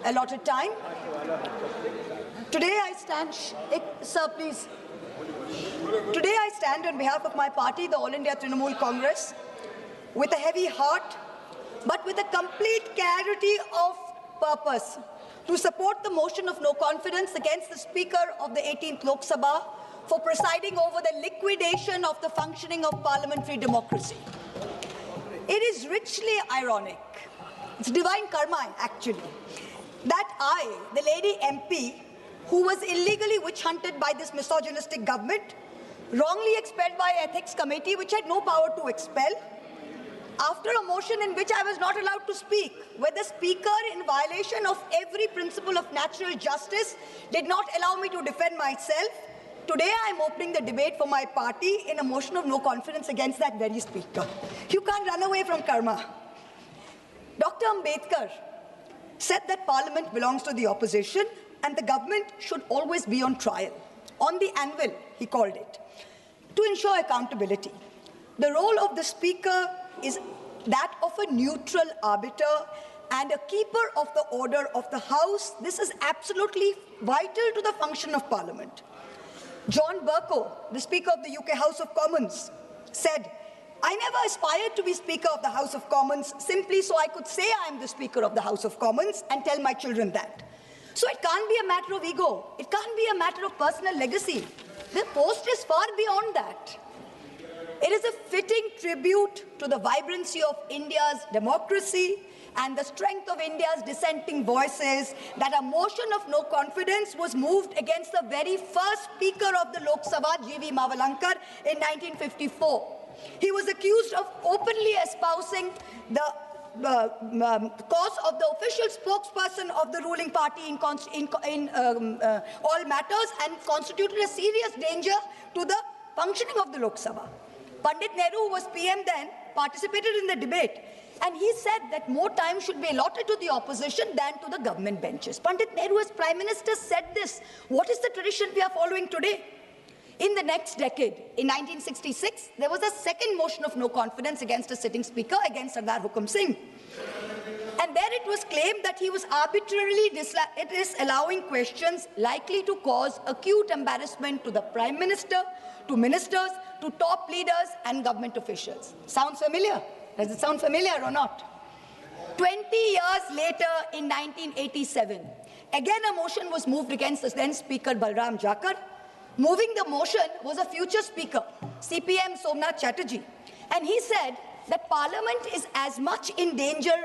allotted time. Today I stand, sir, please. Today I stand on behalf of my party, the All India Trinamool Congress, with a heavy heart, but with a complete clarity of purpose, to support the motion of no confidence against the Speaker of the 18th Lok Sabha for presiding over the liquidation of the functioning of parliamentary democracy. It is richly ironic, it's divine karma actually, that I, the lady MP, who was illegally witch-hunted by this misogynistic government, wrongly expelled by Ethics Committee, which had no power to expel, after a motion in which I was not allowed to speak, where the Speaker, in violation of every principle of natural justice, did not allow me to defend myself. Today I am opening the debate for my party in a motion of no confidence against that very Speaker. You can't run away from karma. Dr. Ambedkar said that Parliament belongs to the opposition and the government should always be on trial. On the anvil, he called it, to ensure accountability. The role of the Speaker is that of a neutral arbiter and a keeper of the order of the House. This is absolutely vital to the function of Parliament. John Bercow, the Speaker of the UK House of Commons, said, "I never aspired to be Speaker of the House of Commons simply so I could say I am the Speaker of the House of Commons and tell my children that." So it can't be a matter of ego. It can't be a matter of personal legacy. The post is far beyond that. It is a fitting tribute to the vibrancy of India's democracy and the strength of India's dissenting voices that a motion of no confidence was moved against the very first Speaker of the Lok Sabha, G.V. Mavalankar, in 1954. He was accused of openly espousing the cause of the official spokesperson of the ruling party in all matters and constituted a serious danger to the functioning of the Lok Sabha. Pandit Nehru, who was PM then, participated in the debate, and he said that more time should be allotted to the opposition than to the government benches. Pandit Nehru, as Prime Minister, said this. What is the tradition we are following today? In the next decade, in 1966, there was a second motion of no confidence against a sitting Speaker, against Sardar Hukum Singh. And there it was claimed that he was arbitrarily allowing questions likely to cause acute embarrassment to the Prime Minister, to ministers, to top leaders and government officials. Sounds familiar? Does it sound familiar or not? 20 years later, in 1987, again a motion was moved against the then Speaker Balram Jakar. Moving the motion was a future Speaker, CPM Somnath Chatterjee. And he said that Parliament is as much in danger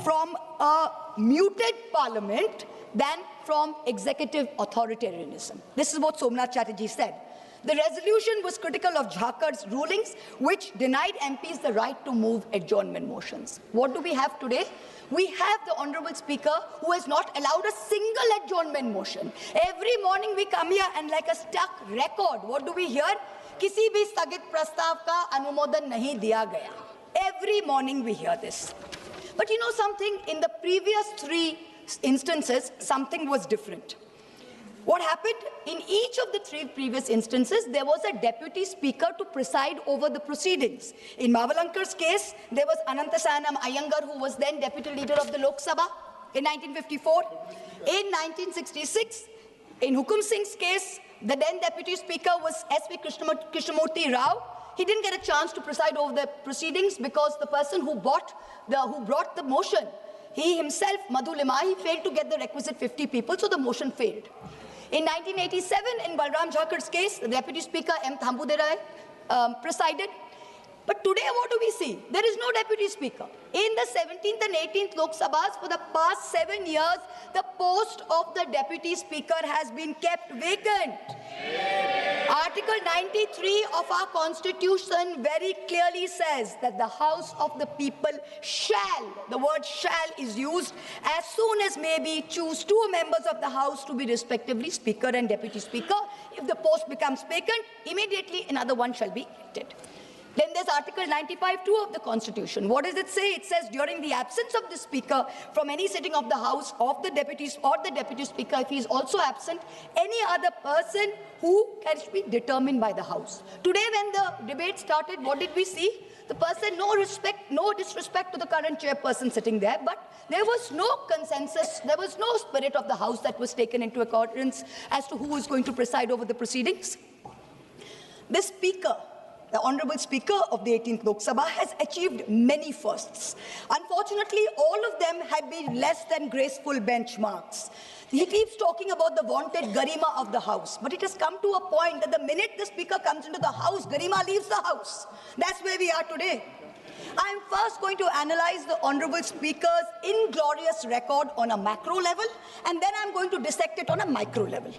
from a muted Parliament than from executive authoritarianism. This is what Somnath Chatterjee said. The resolution was critical of Jakar's rulings, which denied MPs the right to move adjournment motions. What do we have today? We have the Honourable Speaker who has not allowed a single adjournment motion. Every morning we come here and like a stuck record, what do we hear? किसी भी स्थगित प्रस्ताव का अनुमोदन नहीं दिया गया. Every morning we hear this. But you know something? In the previous 3 instances, something was different. What happened? In each of the 3 previous instances, there was a deputy speaker to preside over the proceedings. In Mavalankar's case, there was Anantasayanam Iyengar, who was then deputy leader of the Lok Sabha in 1954. In 1966, in Hukum Singh's case, the then deputy speaker was S.V. Krishnamurti Rao. He didn't get a chance to preside over the proceedings because the person who brought the motion, he himself, Madhu Limaye, failed to get the requisite 50 people, so the motion failed. In 1987, in Balram Jakar's case, the Deputy Speaker M. Thambuderai presided. But today, what do we see? There is no Deputy Speaker. In the 17th and 18th Lok Sabhas, for the past 7 years, the post of the Deputy Speaker has been kept vacant. Article 93 of our Constitution very clearly says that the House of the People shall, the word shall is used, as soon as may be, choose 2 members of the House to be respectively Speaker and Deputy Speaker. If the post becomes vacant, immediately another one shall be elected. Then there's Article 95(2) of the Constitution. What does it say? It says during the absence of the Speaker from any sitting of the House of the deputies or the Deputy Speaker, if he is also absent, any other person who can be determined by the House. Today when the debate started, what did we see? The person, no disrespect to the current chairperson sitting there, but there was no consensus, there was no spirit of the House that was taken into accordance as to who was going to preside over the proceedings. The Speaker, the Honourable Speaker of the 18th Lok Sabha, has achieved many firsts. Unfortunately, all of them have been less than graceful benchmarks. He keeps talking about the vaunted garima of the House, but it has come to a point that the minute the Speaker comes into the House, garima leaves the House. That's where we are today. I am first going to analyze the Honourable Speaker's inglorious record on a macro level, and then I am going to dissect it on a micro level.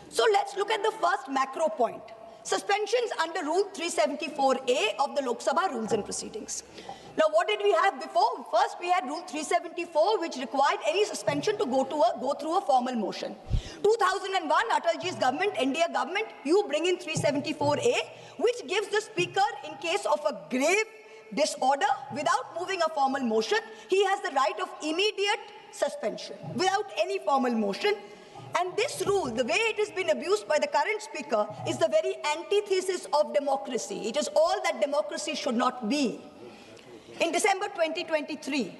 So let's look at the first macro point. Suspensions under Rule 374A of the Lok Sabha Rules and Proceedings. Now, what did we have before? First, we had Rule 374, which required any suspension to go through a formal motion. 2001, Atalji's government, NDA government, you bring in 374A, which gives the Speaker, in case of a grave disorder, without moving a formal motion, he has the right of immediate suspension, without any formal motion. And this rule, the way it has been abused by the current Speaker, is the very antithesis of democracy. It is all that democracy should not be. In December 2023,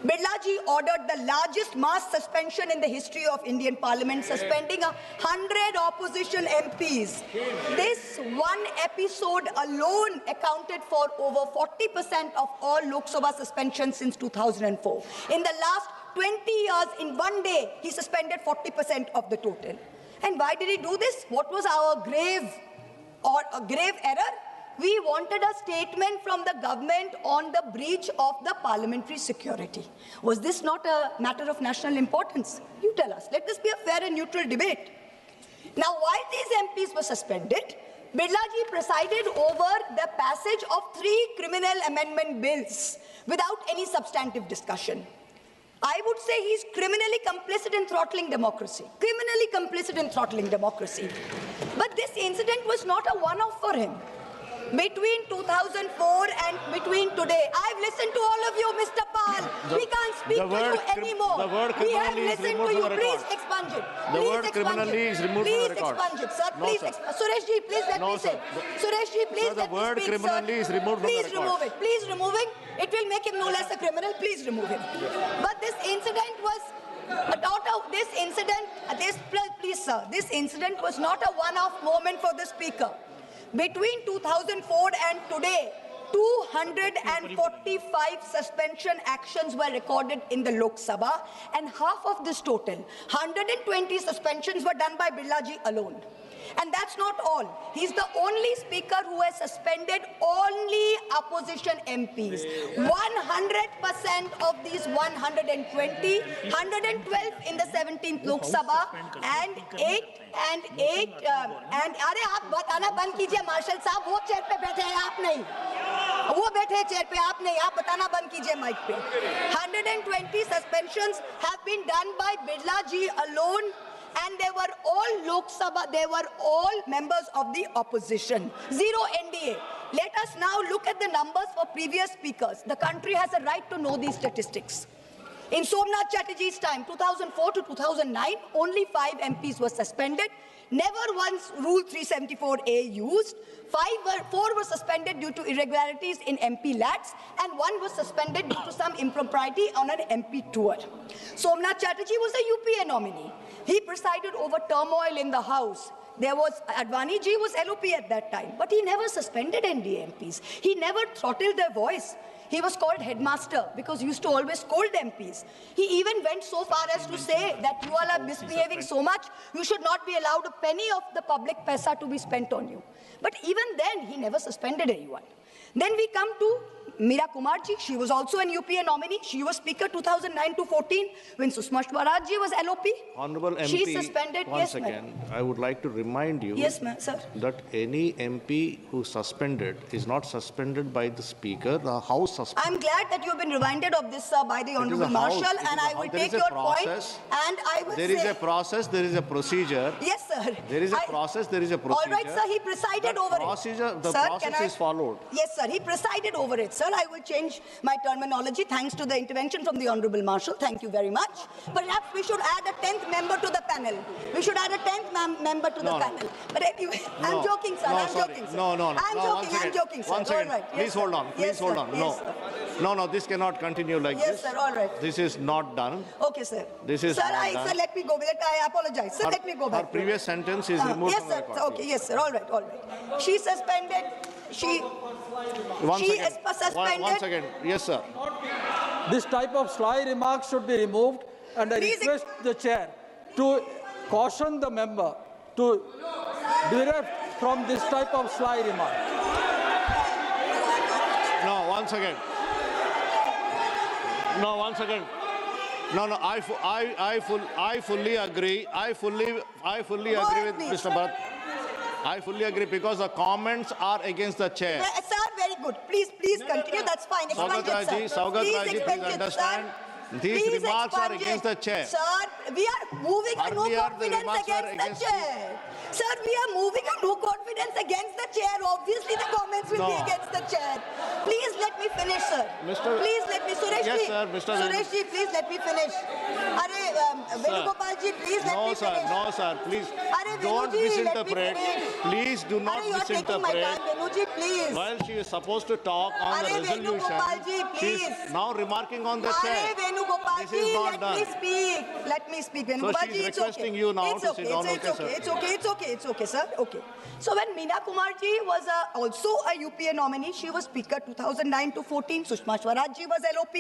Birlaji ordered the largest mass suspension in the history of Indian Parliament, suspending 100 opposition MPs. This one episode alone accounted for over 40% of all Lok Sabha suspensions since 2004. In the last 20 years, in one day, he suspended 40% of the total. And why did he do this? What was our grave error? We wanted a statement from the government on the breach of the parliamentary security. Was this not a matter of national importance? You tell us. Let this be a fair and neutral debate. Now, while these MPs were suspended, Birlaji presided over the passage of 3 criminal amendment bills without any substantive discussion. I would say he's criminally complicit in throttling democracy. Criminally complicit in throttling democracy. But this incident was not a one-off for him. Between 2004 and between today, I've listened to all of you, Mr. Pal. We can't speak to you anymore. The word we have criminally is listened removed to you. from the Please record. expunge it. The Please word expunge criminally it. is removed Please from the record. expunge it, sir. No, Please, sir. Suresh ji, please let No, me sir. say. Suresh ji, please Sir, the let me word speak, criminally sir. is removed from the Please record. remove it. Please remove it. It will make him no less a criminal. Please remove him. But this incident was this incident was not a one-off moment for the Speaker. Between 2004 and today, 245 suspension actions were recorded in the Lok Sabha, and half of this total, 120 suspensions, were done by Birlaji alone. And that's not all. He's the only Speaker who has suspended only opposition MPs. 100% of these 120, 112 in the 17th Lok Sabha, and 8 and अरे आप बताना बंद कीजिए martial साहब, वो chair पे बैठे हैं आप नहीं, वो बैठे हैं चेयर पे आप नहीं, आप बताना बंद कीजिए माइक पे. 120 suspensions have been done by Birlaji alone. And they were all Lok Sabha, they were all members of the opposition. 0 NDA. Let us now look at the numbers for previous speakers. The country has a right to know these statistics. In Somnath Chatterjee's time, 2004 to 2009, only 5 MPs were suspended. Never once Rule 374A used. 4 were suspended due to irregularities in MP lads, and 1 was suspended due to some impropriety on an MP tour. Somnath Chatterjee was a UPA nominee. He presided over turmoil in the House. Advani ji was LOP at that time, but he never suspended NDA MPs. He never throttled their voice. He was called headmaster because he used to always scold MPs. He even went so far as to say that you all are misbehaving so much, you should not be allowed a penny of the public paisa to be spent on you. But even then, he never suspended anyone. Then we come to Meera Kumarji. She was also an UPA nominee. She was Speaker 2009 to 14 when Sushma Swaraj ji was LOP. Honorable MP, she suspended. Once again, I would like to remind you sir. that any MP who suspended is not suspended by the Speaker. The House suspended. I'm glad that you've been reminded of this, sir, by the Honorable Marshal, and I will take your point. And I will say there is a process, there is a procedure. Yes, sir. There is a process, there is a procedure. All right, sir. He presided over it. The process is followed. Yes, sir. He presided over it, sir. sir. I will change my terminology thanks to the intervention from the Honorable Marshal. Thank you very much. Perhaps we should add a 10th member to the panel. We should add a 10th member to the panel. But anyway, I'm joking, sir. I'm joking, sir. I'm joking, sir. One second. All right. Please hold on. Please hold on. No, this cannot continue like this. Yes, sir. All right. This is not done. Okay, sir. This is sir, not done. Sir, let me go with it. I apologize. Sir, let me go back. Her previous sentence is removed from the record. Yes, sir. Okay, yes, sir. All right, all right. She suspended. One second. Yes, sir. This type of sly remarks should be removed, and I request the chair to caution the member to derive from this type of sly remark. No, one second. No, one second. No, I fully agree. I fully agree with Mr. Bharat. I fully agree because the comments are against the chair. Sir, very good. Please continue. That's fine. Saugat Raji, please understand. These remarks are against the chair. Sir, we are moving a no confidence against the chair. Sir, we are moving a no confidence against the chair. Obviously, the comments will be against the chair. Please let me finish, sir. Please let me, Sureshji. Yes, sir, Mr. Sureshji, please let me finish. Venugopalji, please let me finish. No, sir, please. Don't misinterpret. Please do not misinterpret. Venuji, please. While she is supposed to talk on the resolution, she is now remarking on the chair. This is not done. Let me speak. So she is requesting you now to sit down. It's okay, sir. Okay. So when Meena Kumarji was also a UPA nominee, she was Speaker 2009 to 14. Sushma Swarajji was LOP.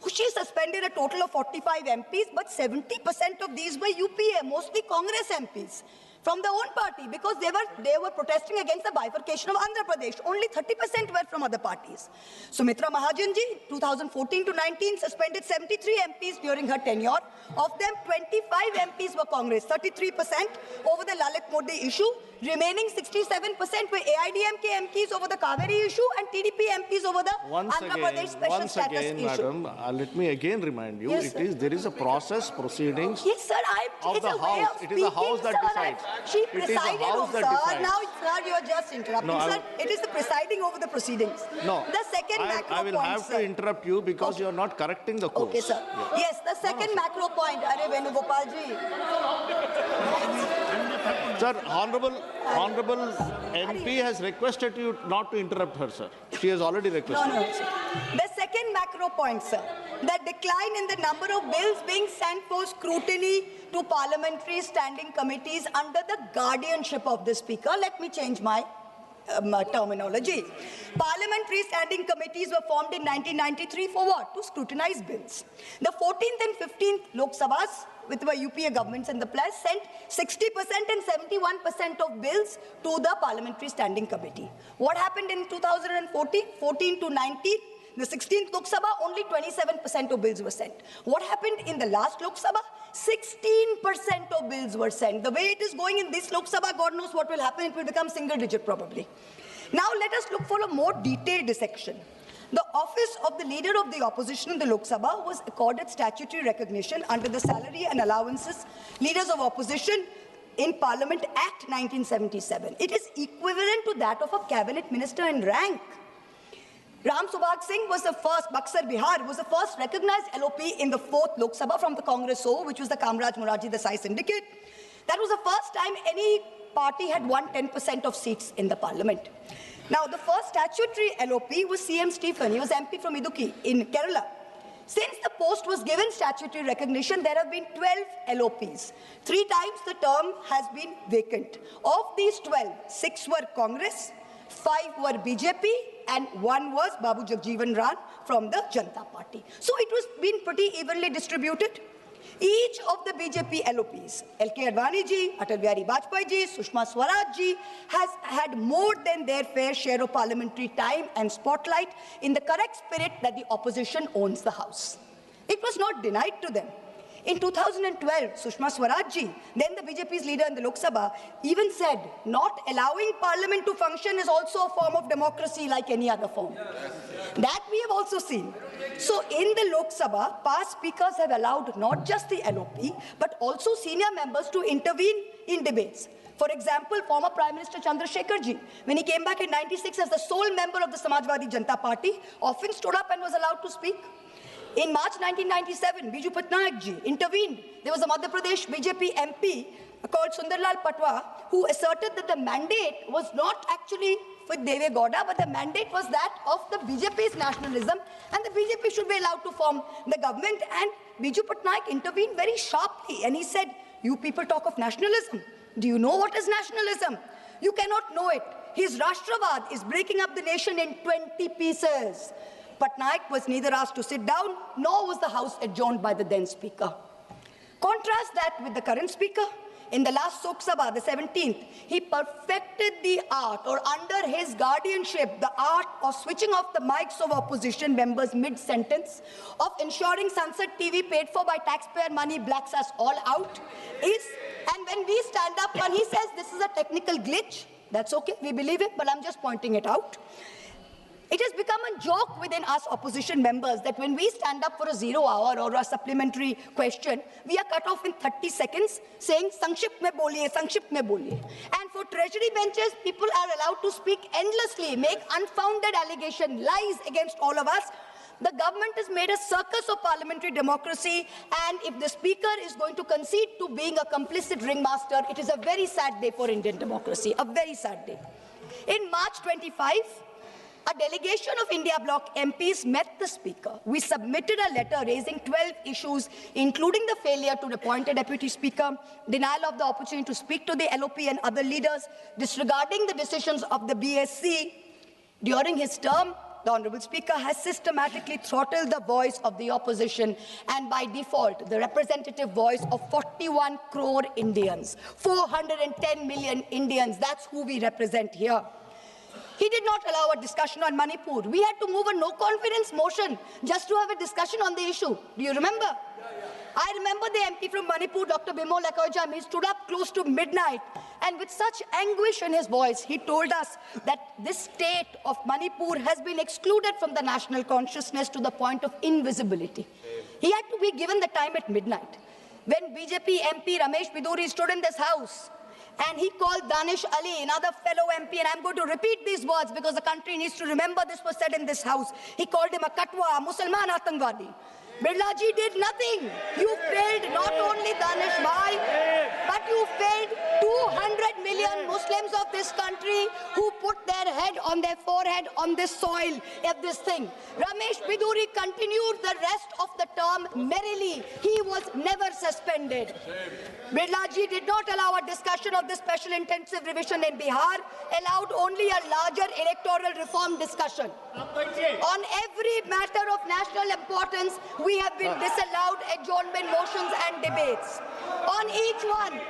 She suspended a total of 45 MPs, but 70% of these were UPA, mostly Congress MPs from their own party, because they were protesting against the bifurcation of Andhra Pradesh. Only 30% were from other parties. Sumitra Mahajanji, 2014 to 19, suspended 73 MPs during her tenure. Of them, 25 MPs were Congress, 33% over the Lalit Modi issue. Remaining 67% were AIDMK MPs over the Kaveri issue and TDP MPs over the Andhra Pradesh special status issue. Madam, let me again remind you, yes, there is a process, proceedings yes, sir, of the House. It is the House that decides. She presided over, sir. Now, sir, you are just interrupting, no, sir. It is the presiding over the proceedings. No. The second macro I will point, have to interrupt you because you are not correcting the course. Okay, sir. Yes, the second macro point. Are Venugopalji. Sir, Honorable MP has requested you not to interrupt her, sir. She has already requested. No, sir. The second macro point, sir. The decline in the number of bills being sent for scrutiny to parliamentary standing committees under the guardianship of the Speaker. Let me change my terminology. Parliamentary standing committees were formed in 1993 for what? To scrutinize bills. The 14th and 15th Lok Sabhas, with the UPA governments in the place, sent 60% and 71% of bills to the Parliamentary Standing Committee. What happened in 2014? 14 to 19? The 16th Lok Sabha, only 27% of bills were sent. What happened in the last Lok Sabha? 16% of bills were sent. The way it is going in this Lok Sabha, God knows what will happen. It will become single digit probably. Now let us look for a more detailed dissection. The office of the Leader of the Opposition in the Lok Sabha was accorded statutory recognition under the Salary and Allowances Leaders of Opposition in Parliament Act 1977. It is equivalent to that of a cabinet minister in rank. Ram Subhag Singh was the first, Buxar Bihar was the first recognized LOP in the 4th Lok Sabha from the Congress O, which was the Kamraj Morarji Desai syndicate. That was the first time any party had won 10% of seats in the parliament. Now, the first statutory LOP was CM Stephen. He was MP from Idukki in Kerala. Since the post was given statutory recognition, there have been 12 LOPs. 3 times the term has been vacant. Of these 12, 6 were Congress, 5 were BJP, and 1 was Babu Jagjeevan Ram from the Janata Party. So it was been pretty evenly distributed. Each of the BJP LOPs, L.K. Advani ji, Atal Bihari Vajpayee ji, Sushma Swaraj ji, has had more than their fair share of parliamentary time and spotlight in the correct spirit that the opposition owns the House. It was not denied to them. In 2012, Sushma Swaraj ji, then the BJP's leader in the Lok Sabha, even said, not allowing parliament to function is also a form of democracy like any other form. That we have also seen. So in the Lok Sabha, past speakers have allowed not just the LOP, but also senior members to intervene in debates. For example, former Prime Minister Chandrasekhar Ji, when he came back in '96 as the sole member of the Samajwadi Janata Party, often stood up and was allowed to speak. In March 1997, Biju Patnaik Ji intervened. There was a Madhya Pradesh BJP MP called Sundarlal Patwa who asserted that the mandate was not actually with Deve Gowda, but the mandate was that of the BJP's nationalism, and the BJP should be allowed to form the government. And Biju Patnaik intervened very sharply, and he said, "You people talk of nationalism. Do you know what is nationalism? You cannot know it. His Rashtravad is breaking up the nation in 20 pieces." Patnaik was neither asked to sit down, nor was the House adjourned by the then Speaker. Contrast that with the current Speaker. In the last Lok Sabha, the 17th, he perfected the art, or under his guardianship, the art of switching off the mics of opposition members mid-sentence, of ensuring Sansad TV paid for by taxpayer money blacks us all out. And when we stand up and he says this is a technical glitch, that's okay, we believe it, but I'm just pointing it out. It has become a joke within us opposition members that when we stand up for a 0 hour or a supplementary question, we are cut off in 30 seconds saying, "Sankshipt mein boliye, Sankshipt mein boliye." And for treasury benches, people are allowed to speak endlessly, make unfounded allegation, lies against all of us. The government has made a circus of parliamentary democracy, and if the Speaker is going to concede to being a complicit ringmaster, it is a very sad day for Indian democracy, a very sad day. In March 25, a delegation of India Bloc MPs met the Speaker. We submitted a letter raising 12 issues, including the failure to appoint a Deputy Speaker, denial of the opportunity to speak to the LOP and other leaders, disregarding the decisions of the BSC. During his term, the Honorable Speaker has systematically throttled the voice of the opposition and by default, the representative voice of 41 crore Indians, 410 million Indians. That's who we represent here. He did not allow a discussion on Manipur. We had to move a no-confidence motion just to have a discussion on the issue. Do you remember? I remember the MP from Manipur, Dr. Bimol Ekojam. He stood up close to midnight, and with such anguish in his voice, he told us that this state of Manipur has been excluded from the national consciousness to the point of invisibility. He had to be given the time at midnight. When BJP MP Ramesh Biduri stood in this house, and he called Danish Ali, another fellow MP, and I'm going to repeat these words because the country needs to remember this was said in this house. He called him a Katwa, a Musalman Atangwadi. Birla ji did nothing. You failed not only Danish Bhai, but you failed 200 million Muslims of this country who put their head on their forehead on this soil of this thing. Ramesh Biduri continued the rest of the term merrily. He was never suspended. Birla ji did not allow a discussion of the special intensive revision in Bihar, allowed only a larger electoral reform discussion. On every matter of national importance, we have been disallowed adjournment motions and debates. On each one,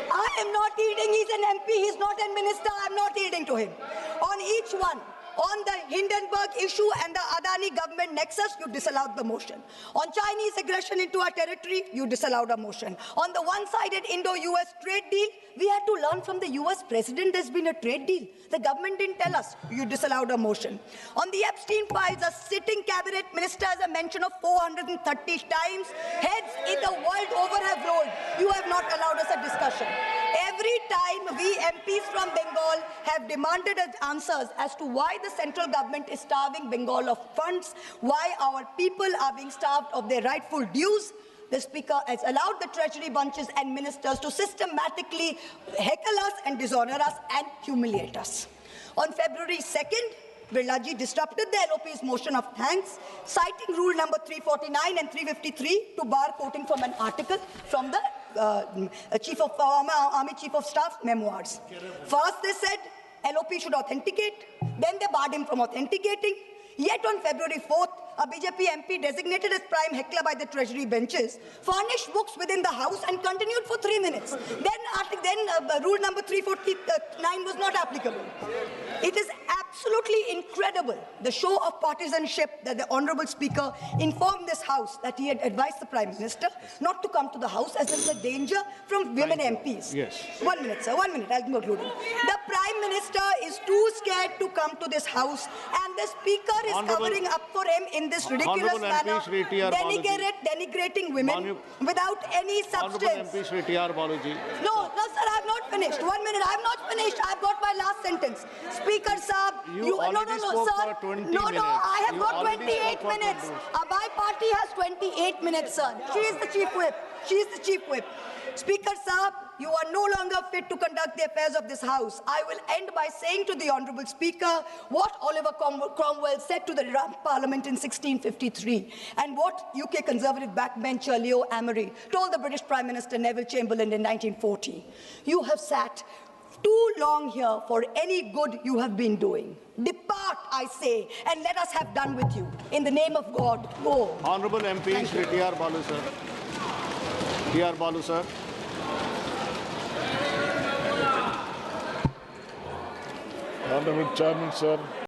I am not yielding. He's an MP, he's not a minister. I'm not yielding to him. On each one, on the Hindenburg issue and the Adani government nexus, you disallowed the motion. On Chinese aggression into our territory, you disallowed a motion. On the one-sided Indo-US trade deal, we had to learn from the US president there's been a trade deal. The government didn't tell us. You disallowed a motion. On the Epstein files, a sitting cabinet minister has a mention of 430 times. Heads in the world over have rolled. You have not allowed us a discussion. Every time we MPs from Bengal have demanded answers as to why the central government is starving Bengal of funds, why our people are being starved of their rightful dues, the Speaker has allowed the treasury bunches and ministers to systematically heckle us and dishonor us and humiliate us. On February 2nd, Birla ji disrupted the LOP's motion of thanks, citing rule number 349 and 353 to bar quoting from an article from the Army Chief of Staff memoirs. First they said LOP should authenticate, then they barred him from authenticating. Yet on February 4th, a BJP MP designated as prime heckler by the treasury benches, furnished books within the house and continued for 3 minutes. Then rule number 349 was not applicable. It is absolutely incredible, the show of partisanship that the Honorable Speaker informed this House that he had advised the Prime Minister not to come to the House as there is a danger from women MPs. Yes. 1 minute, sir, 1 minute, I'll conclude. The Prime Minister is too scared to come to this House, and the Speaker is covering up for him in this ridiculous Honorable manner, MP Shri T.R. Baluji. denigrating women without any Honorable substance. MP Shri T.R. Baluji. No, sir, I have not finished. 1 minute, I have not finished. I've got my last sentence. Speaker Saab, You already spoke sir. for 20 no, minutes. I have You got already 28 spoke for 20 minutes. My party has 28 minutes, sir. She is the chief whip. She is the chief whip. Speaker Saab, you are no longer fit to conduct the affairs of this House. I will end by saying to the Honourable Speaker what Oliver Cromwell said to the Parliament in 1653 and what UK Conservative backbencher Leo Amery told the British Prime Minister Neville Chamberlain in 1940. You have sat too long here for any good you have been doing. Depart, I say, and let us have done with you. In the name of God, go. Honorable MP Shri T.R. Balu, sir. T.R. Balu, sir. Honorable Chairman, sir.